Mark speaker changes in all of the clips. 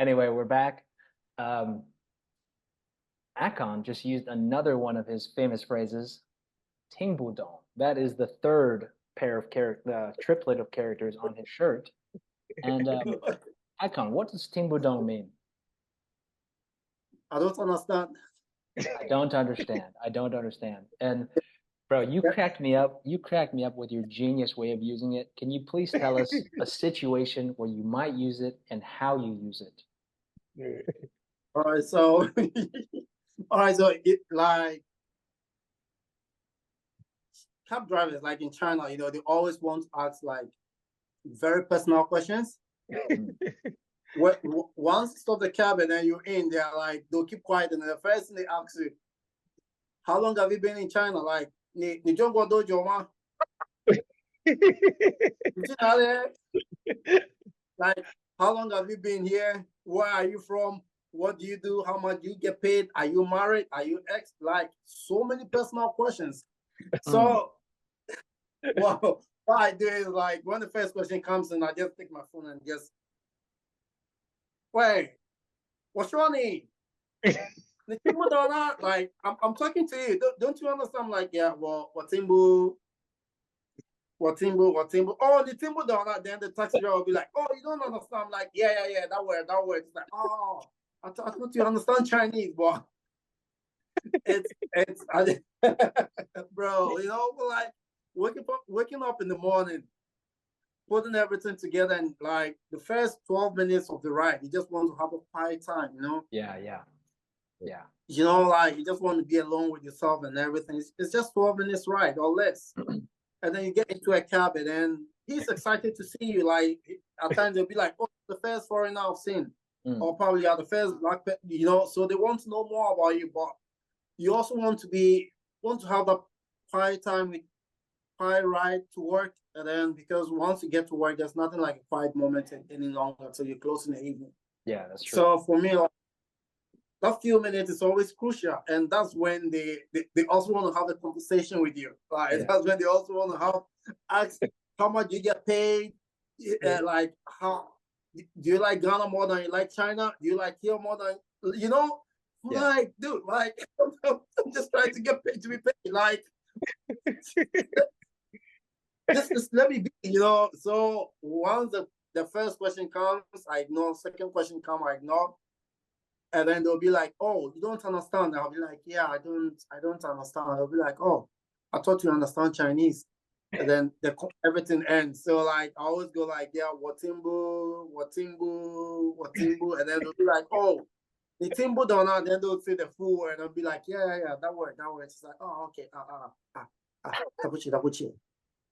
Speaker 1: Anyway, we're back. Um, Akon just used another one of his famous phrases, Ting Budong. That is the third pair of the triplet of characters on his shirt. And Akon, what does Ting Budong mean?
Speaker 2: I don't understand.
Speaker 1: I don't understand. I don't understand. And bro, you cracked me up. You cracked me up with your genius way of using it. Can you please tell us a situation where you might use it and how you use it?
Speaker 2: All right, so all right, so it like cab drivers, like in China, they always want to ask like very personal questions. Once you stop the cab and then you're in, they'll keep quiet, and then the first thing they ask you, how long have you been in China? Like, ni Jongguo Dojo ma? Like, how long have you been here? Where are you from? What do you do? How much do you get paid? Are you married? Are you ex? Like, so many personal questions. So, well, what I do is like when the first question comes in, I just take my phone and just, wait, what's your name? Like, I'm talking to you. Don't you understand? I'm like, yeah, well, Watimbu. Oh, the Timbu Donna. Then the taxi driver will be like, oh, you don't understand. I'm like, yeah, that word. It's like, oh, I thought you understand Chinese, but bro, like waking up in the morning, putting everything together, and like the first 12 minutes of the ride, you just want to have a quiet time,
Speaker 1: Yeah.
Speaker 2: Like you just want to be alone with yourself and everything. It's just 12 minutes ride or less. And then you get into a cab, and then he's excited to see you. Like at times they'll be like, oh, the first foreigner I've seen. Or probably are the first black person, so they want to know more about you, but you also want to have that quiet time with quiet ride to work. And then because once you get to work, there's nothing like a quiet moment any longer until you're close in the evening.
Speaker 1: Yeah, that's true.
Speaker 2: So for me, like, that few minutes is always crucial, and that's when they also want to have a conversation with you. Like that's when they also want to ask how much you get paid, like how do you like Ghana more than you like China? Do you like here more than like, dude, like I'm just trying to get paid to be paid. Like just let me be, So once the first question comes, I ignore. Second question comes, I ignore. And then they'll be like, oh, you don't understand. I'll be like, yeah, I don't understand. They'll be like, oh, I thought you understand Chinese. And then everything ends. So like I always go like, yeah, Watimbu. And then they'll be like, oh, the Timbu Donna. Then they'll say the full word. And they'll be like, yeah, that word. It's like, oh, okay. Tabuchi.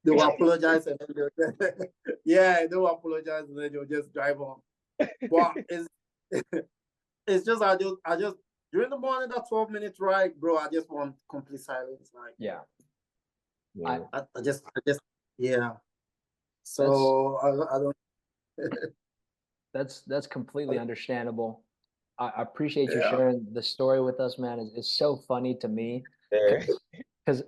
Speaker 2: They will apologize and then they will apologize and then they'll just drive on. But it's just I just during the morning, that 12 minute ride, bro, I just want complete silence. Like I just So I don't.
Speaker 1: That's completely understandable. I appreciate you sharing the story with us, man. It's so funny to me because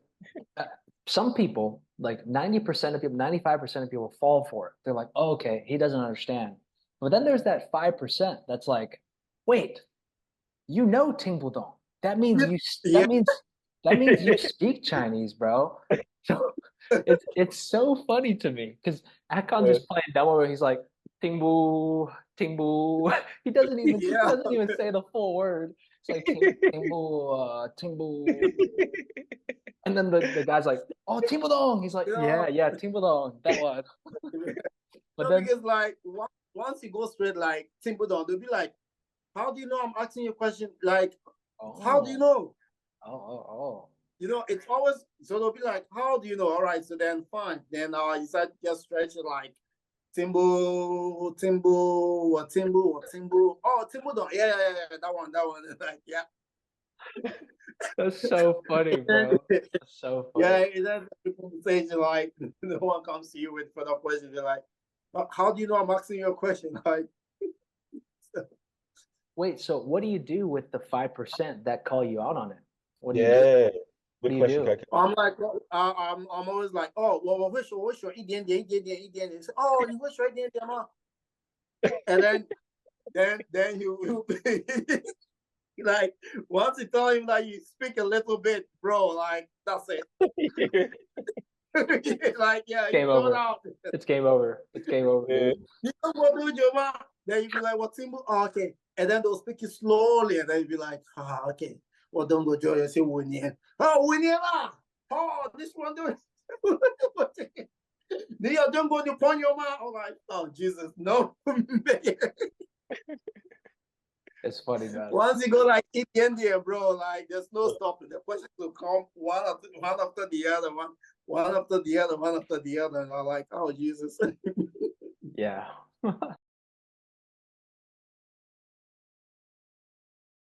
Speaker 1: some people, like 90% of people, 95% of people fall for it. They're like, oh, okay, he doesn't understand. But then there's that 5% that's like, wait, Ting Budong. That means that means you speak Chinese, bro. So it's so funny to me because Akon just playing demo where he's like Tingbu, Tingbu. He doesn't even say the full word. It's like Tingbu, Tingbu. And then the guy's like, oh, Ting Budong. He's like, yeah, Ting Budong, that one.
Speaker 2: But then because like once you go straight like Ting Budong, they'll be like, how do you know I'm asking you a question? Like, how do you know? It's always, so they'll be like, how do you know? All right, so then fine. Then you start just stretch it like Timbu. Oh, Timbu Dong. Yeah, that one. Like, yeah.
Speaker 1: That's so funny, bro. That's so funny.
Speaker 2: Yeah, that's the conversation. Like, no one comes to you with further questions. They're like, how do you know I'm asking you a question? Like,
Speaker 1: wait, so what do you do with the 5% that call you out on it? What do you do? What do you do?
Speaker 2: I'm like, I'm always like, oh, well, wish your oh, you wish your and then then you like once you tell him that you speak a little bit, bro, like that's it. Like yeah,
Speaker 1: Game
Speaker 2: you
Speaker 1: over.
Speaker 2: out.
Speaker 1: It's game over. It's game over, dude.
Speaker 2: You know what do you man? Then you be like, what Timbo? Oh, okay. And then they'll speak it slowly, and then you be like, okay. Well, don't go joy. You say Winnie. Oh, Winnie lah. Oh, this one doing. Don't go to point your mouth. I'm like, oh Jesus, no.
Speaker 1: It's funny, man.
Speaker 2: Once you go like India, bro, like there's no stopping. The questions will come one after the other, one after the other, one after the other. And I'm like, oh Jesus.
Speaker 1: Yeah.